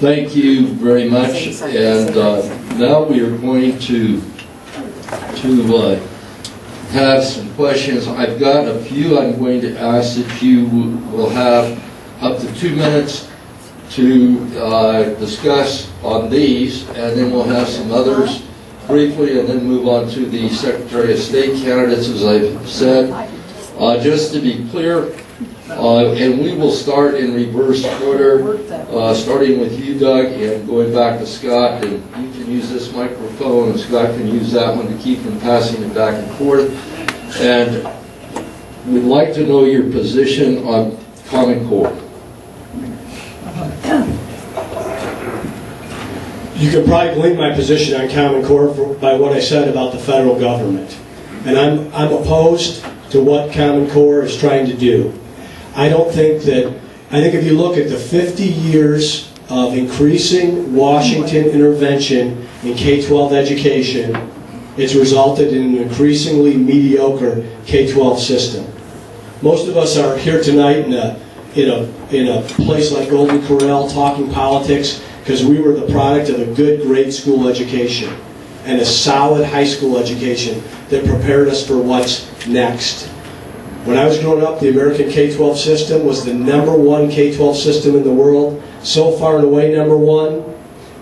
Thank you very much. And now we are going to have some questions. I've got a few I'm going to ask that you will have up to 2 minutes to discuss on these, and then we'll have some others briefly, and then move on to the Secretary of State candidates, as I've said. Just to be clear, and we will start in reverse order, starting with you, Doug, and going back to Scott. And you can use this microphone, and Scott can use that one to keep from passing it back and forth. And we'd like to know your position on Common Core. You can probably glean my position on Common Core by what I said about the federal government. And I'm opposed to what Common Core is trying to do. I think if you look at the 50 years of increasing Washington intervention in K-12 education, it's resulted in an increasingly mediocre K-12 system. Most of us are here tonight in a place like Golden Corral talking politics because we were the product of a good grade school education and a solid high school education that prepared us for what's next. When I was growing up, the American K-12 system was the #1 K-12 system in the world. So far and away #1,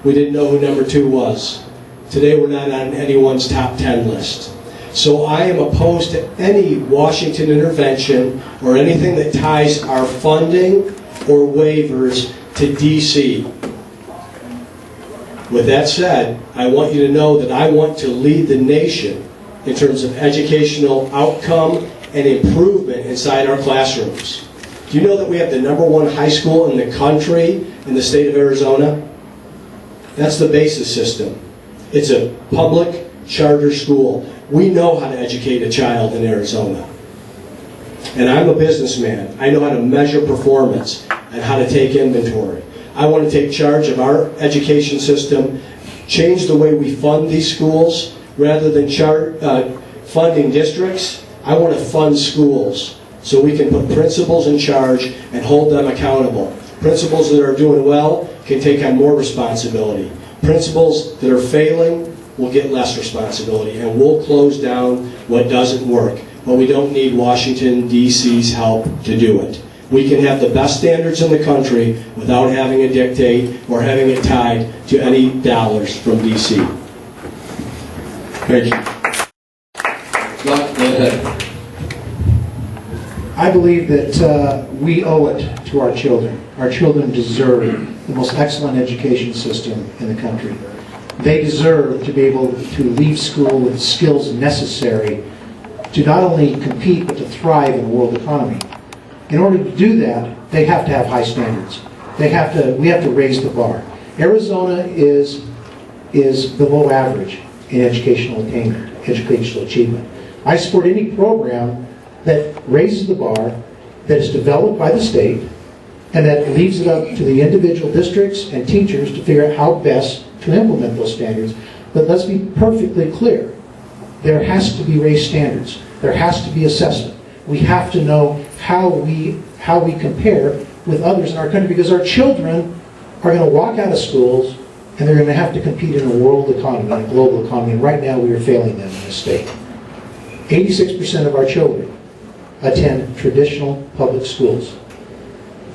we didn't know who #2 was. Today we're not on anyone's top 10 list. So I am opposed to any Washington intervention or anything that ties our funding or waivers to D.C. With that said, I want you to know that I want to lead the nation in terms of educational outcome and improvement inside our classrooms. Do you know that we have the #1 high school in the country in the state of Arizona? That's the BASIS system. It's a public charter school. We know how to educate a child in Arizona. And I'm a businessman. I know how to measure performance and how to take inventory. I want to take charge of our education system, change the way we fund these schools. Rather than funding districts, I want to fund schools so we can put principals in charge and hold them accountable. Principals that are doing well can take on more responsibility. Principals that are failing will get less responsibility, and we'll close down what doesn't work. But we don't need Washington, D.C.'s help to do it. We can have the best standards in the country without having it dictate or having it tied to any dollars from D.C. Thank you. Scott, go ahead. I believe that we owe it to our children. Our children deserve the most excellent education system in the country. They deserve to be able to leave school with skills necessary to not only compete but to thrive in the world economy. In order to do that, they have to have high standards. We have to raise the bar. Arizona is below average in educational attainment, educational achievement. I support any program that raises the bar, that is developed by the state, and that leaves it up to the individual districts and teachers to figure out how best to implement those standards. But let's be perfectly clear. There has to be raised standards. There has to be assessment. We have to know how we compare with others in our country, because our children are going to walk out of schools and they're going to have to compete in a world economy, in a global economy, and right now we are failing them in this state. 86% of our children attend traditional public schools.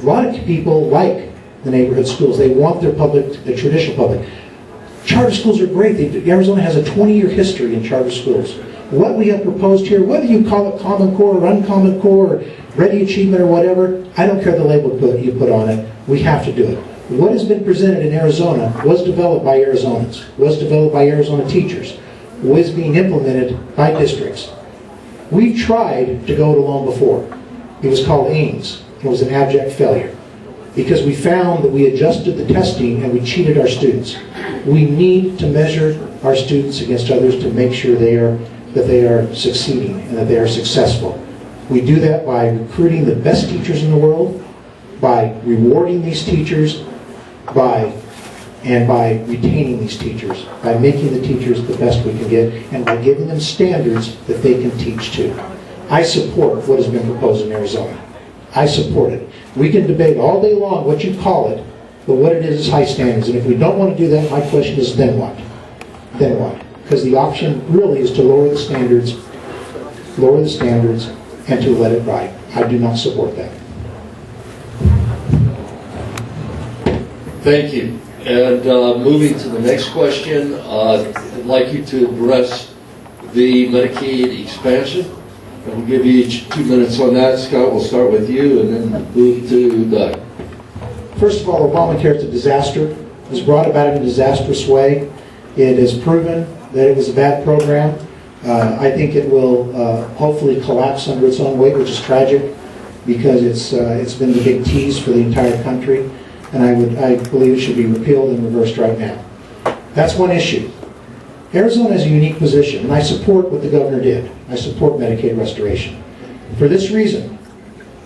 A lot of people like the neighborhood schools. They want their traditional public. Charter schools are great. Arizona has a 20-year history in charter schools. What we have proposed here, whether you call it Common Core or Uncommon Core or Ready Achievement or whatever, I don't care the label you put on it. We have to do it. What has been presented in Arizona was developed by Arizonans, was developed by Arizona teachers, was being implemented by districts. We've tried to go it alone before. It was called Ames. It was an abject failure because we found that we adjusted the testing and we cheated our students. We need to measure our students against others to make sure that they are succeeding and that they are successful. We do that by recruiting the best teachers in the world, by rewarding these teachers, by retaining these teachers, by making the teachers the best we can get, and by giving them standards that they can teach to. I support what has been proposed in Arizona. I support it. We can debate all day long what you call it, But what it is high standards. And if we don't want to do that, my question is, then what? Then what? Because the option really is to lower the standards, and to let it ride. I do not support that. Thank you. And moving to the next question, I'd like you to address the Medicaid expansion. And we'll give you each 2 minutes on that. Scott, we'll start with you and then move to Doug. First of all, Obamacare is a disaster. It was brought about in a disastrous way. It has proven that it was a bad program. I think it will hopefully collapse under its own weight, which is tragic because it's been the big tease for the entire country. And I believe it should be repealed and reversed right now. That's one issue. Arizona has a unique position, and I support what the governor did. I support Medicaid restoration. For this reason,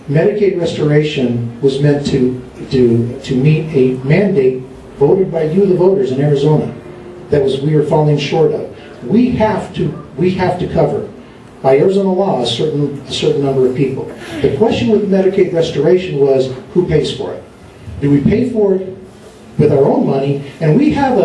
Medicaid restoration was meant to meet a mandate voted by you, the voters in Arizona, that we were falling short of. We have to cover, by Arizona law, a certain number of people. The question with Medicaid restoration was, who pays for it? Do we pay for it with our own money? And we have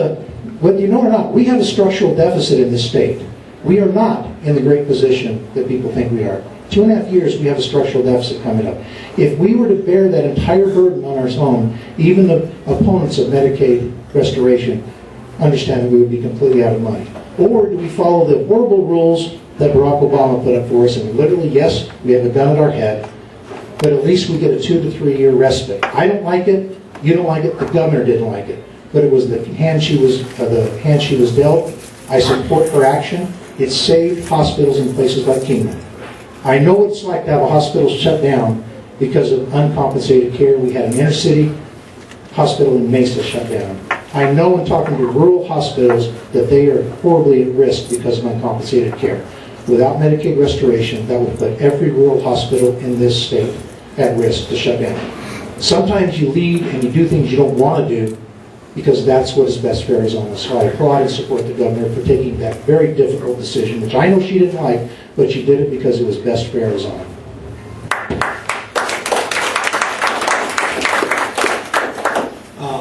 whether you know or not, we have a structural deficit in this state. We are not in the great position that people think we are. 2.5 years, we have a structural deficit coming up. If we were to bear that entire burden on our own, even the opponents of Medicaid restoration understand that we would be completely out of money. Or do we follow the horrible rules that Barack Obama put up for us, and literally, yes, we have a gun at our head, but at least we get a 2 to 3 year respite. I don't like it, you don't like it, the governor didn't like it, but it was the hand she was dealt. I support her action. It saved hospitals in places like Kingman. I know what it's like to have a hospital shut down because of uncompensated care. We had an inner city hospital in Mesa shut down. I know in talking to rural hospitals that they are horribly at risk because of uncompensated care. Without Medicaid restoration, that would put every rural hospital in this state at risk to shut down. Sometimes you lead and you do things you don't want to do because that's what is best for Arizona. So I applaud and support the governor for taking that very difficult decision, which I know she didn't like, but she did it because it was best for Arizona.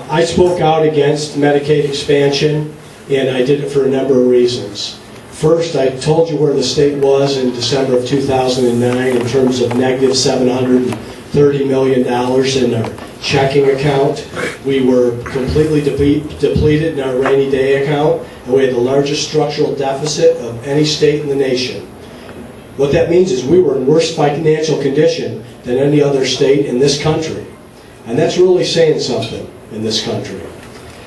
I spoke out against Medicaid expansion, and I did it for a number of reasons. First, I told you where the state was in December of 2009 in terms of negative $730 million in our checking account. We were completely depleted in our rainy day account, and we had the largest structural deficit of any state in the nation. What that means is we were in worse financial condition than any other state in this country. And that's really saying something in this country.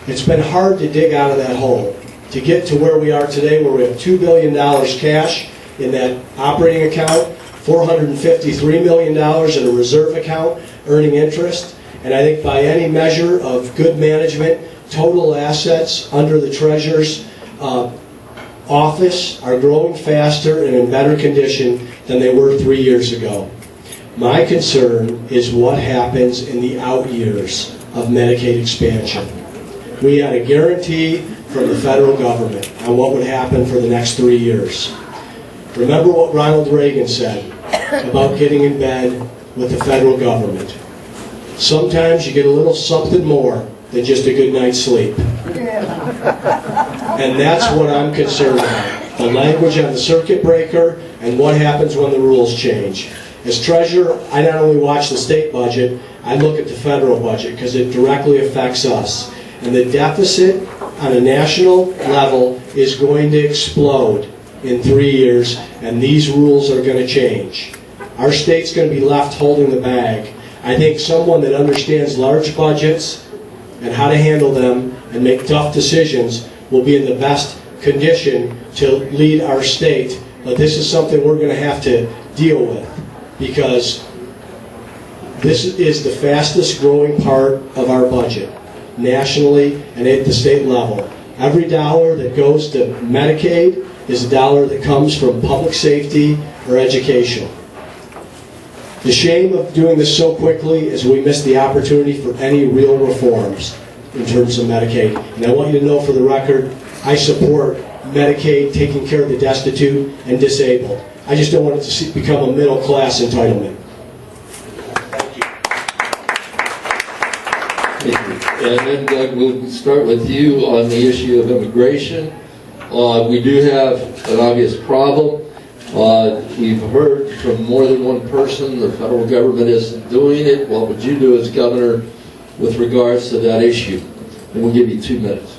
It's been hard to dig out of that hole, to get to where we are today, where we have $2 billion cash in that operating account, $453 million in a reserve account earning interest, and I think by any measure of good management, total assets under the Treasurer's office are growing faster and in better condition than they were 3 years ago. My concern is what happens in the out years of Medicaid expansion. We had a guarantee from the federal government on what would happen for the next 3 years. Remember what Ronald Reagan said about getting in bed with the federal government. Sometimes you get a little something more than just a good night's sleep. And that's what I'm concerned about. The language on the circuit breaker and what happens when the rules change. As treasurer, I not only watch the state budget, I look at the federal budget because it directly affects us. And the deficit on a national level is going to explode in 3 years, and these rules are going to change. Our state's going to be left holding the bag. I think someone that understands large budgets and how to handle them and make tough decisions will be in the best condition to lead our state. But this is something we're going to have to deal with because this is the fastest growing part of our budget nationally and at the state level. Every dollar that goes to Medicaid is a dollar that comes from public safety or education. The shame of doing this so quickly is we missed the opportunity for any real reforms in terms of Medicaid. And I want you to know for the record, I support Medicaid taking care of the destitute and disabled. I just don't want it to become a middle class entitlement. Thank you. And then Doug, we'll start with you on the issue of immigration. We do have an obvious problem. We've heard from more than one person the federal government isn't doing it. What would you do as governor with regards to that issue? And we'll give you 2 minutes.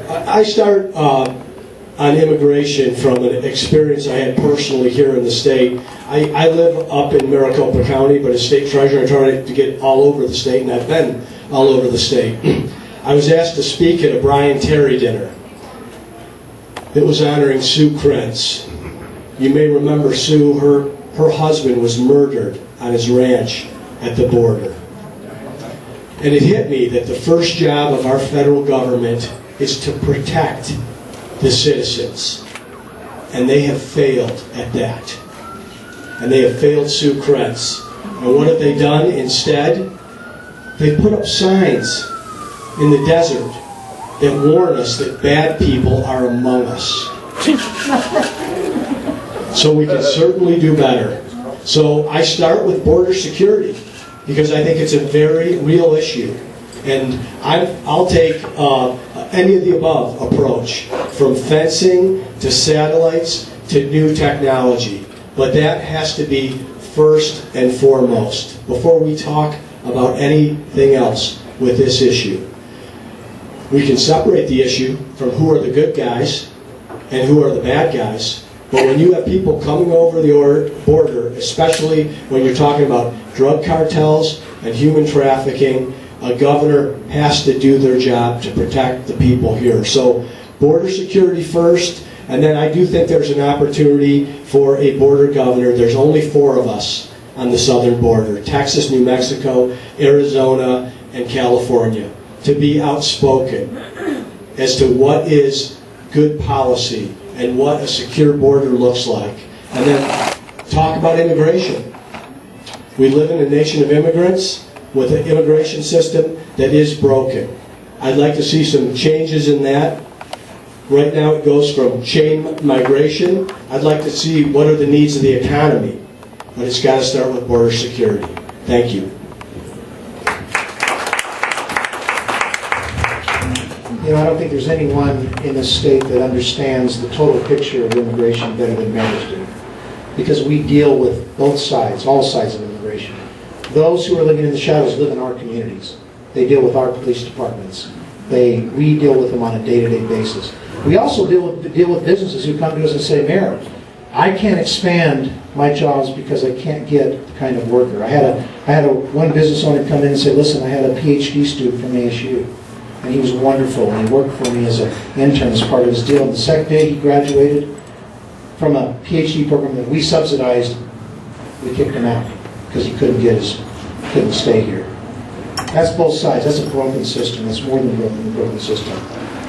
I start on immigration from an experience I had personally here in the state. I live up in Maricopa County, but as state treasurer, I try to get all over the state, and I've been all over the state. I was asked to speak at a Brian Terry dinner. It was honoring Sue Krentz. You may remember Sue, her husband was murdered on his ranch at the border. And it hit me that the first job of our federal government is to protect the citizens. And they have failed at that. And they have failed Sue Krentz. And what have they done instead? They put up signs in the desert that warn us that bad people are among us. So we can certainly do better. So I start with border security because I think it's a very real issue. And I'll take any of the above approach, from fencing to satellites to new technology. But that has to be first and foremost before we talk about anything else with this issue. We can separate the issue from who are the good guys and who are the bad guys. But when you have people coming over the border, especially when you're talking about drug cartels and human trafficking, a governor has to do their job to protect the people here. So border security first, and then I do think there's an opportunity for a border governor. There's only 4 of us on the southern border: Texas, New Mexico, Arizona, and California, to be outspoken as to what is good policy and what a secure border looks like. And then talk about immigration. We live in a nation of immigrants with an immigration system that is broken. I'd like to see some changes in that. Right now it goes from chain migration. I'd like to see what are the needs of the economy. But it's got to start with border security. Thank you. You know, I don't think there's anyone in this state that understands the total picture of immigration better than mayors do. Because we deal with both sides, all sides of immigration. Those who are living in the shadows live in our communities. They deal with our police departments. We deal with them on a day-to-day basis. We also deal with businesses who come to us and say, Mayor, I can't expand my jobs because I can't get the kind of worker. I had one business owner come in and say, listen, I had a PhD student from ASU. And he was wonderful, and he worked for me as an intern as part of his deal. And the second day he graduated from a PhD program that we subsidized, we kicked him out because he couldn't stay here. That's both sides. That's a broken system. That's more than a broken system.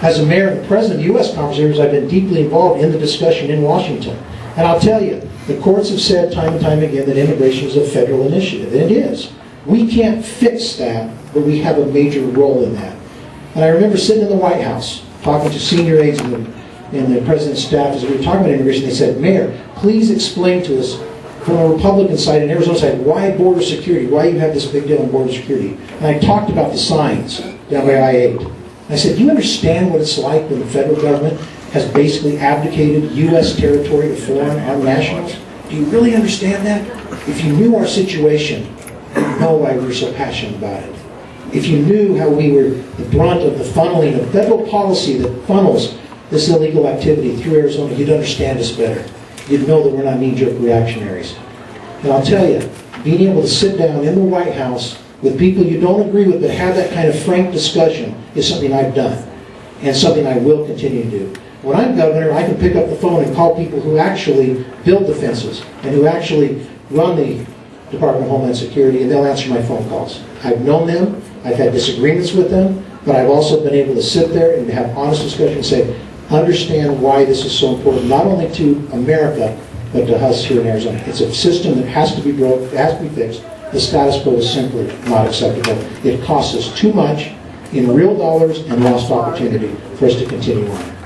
As a mayor and the president of the U.S. Conference of Mayors, I've been deeply involved in the discussion in Washington. And I'll tell you, the courts have said time and time again that immigration is a federal initiative, and it is. We can't fix that, but we have a major role in that. And I remember sitting in the White House talking to senior aides and the president's staff as we were talking about immigration. They said, Mayor, please explain to us from a Republican side and Arizona side why border security, why you have this big deal on border security. And I talked about the signs down by I-8. And I said, do you understand what it's like when the federal government has basically abdicated U.S. territory to foreign armed nationals? Do you really understand that? If you knew our situation, you'd know why we were so passionate about it. If you knew how we were the brunt of the funneling of federal policy that funnels this illegal activity through Arizona, you'd understand us better. You'd know that we're not knee-jerk reactionaries. And I'll tell you, being able to sit down in the White House with people you don't agree with but have that kind of frank discussion is something I've done and something I will continue to do. When I'm governor, I can pick up the phone and call people who actually build the fences and who actually run the Department of Homeland Security, and they'll answer my phone calls. I've known them. I've had disagreements with them, but I've also been able to sit there and have honest discussion and say, understand why this is so important, not only to America, but to us here in Arizona. It's a system that has to be broke, it has to be fixed. The status quo is simply not acceptable. It costs us too much in real dollars and lost opportunity for us to continue on.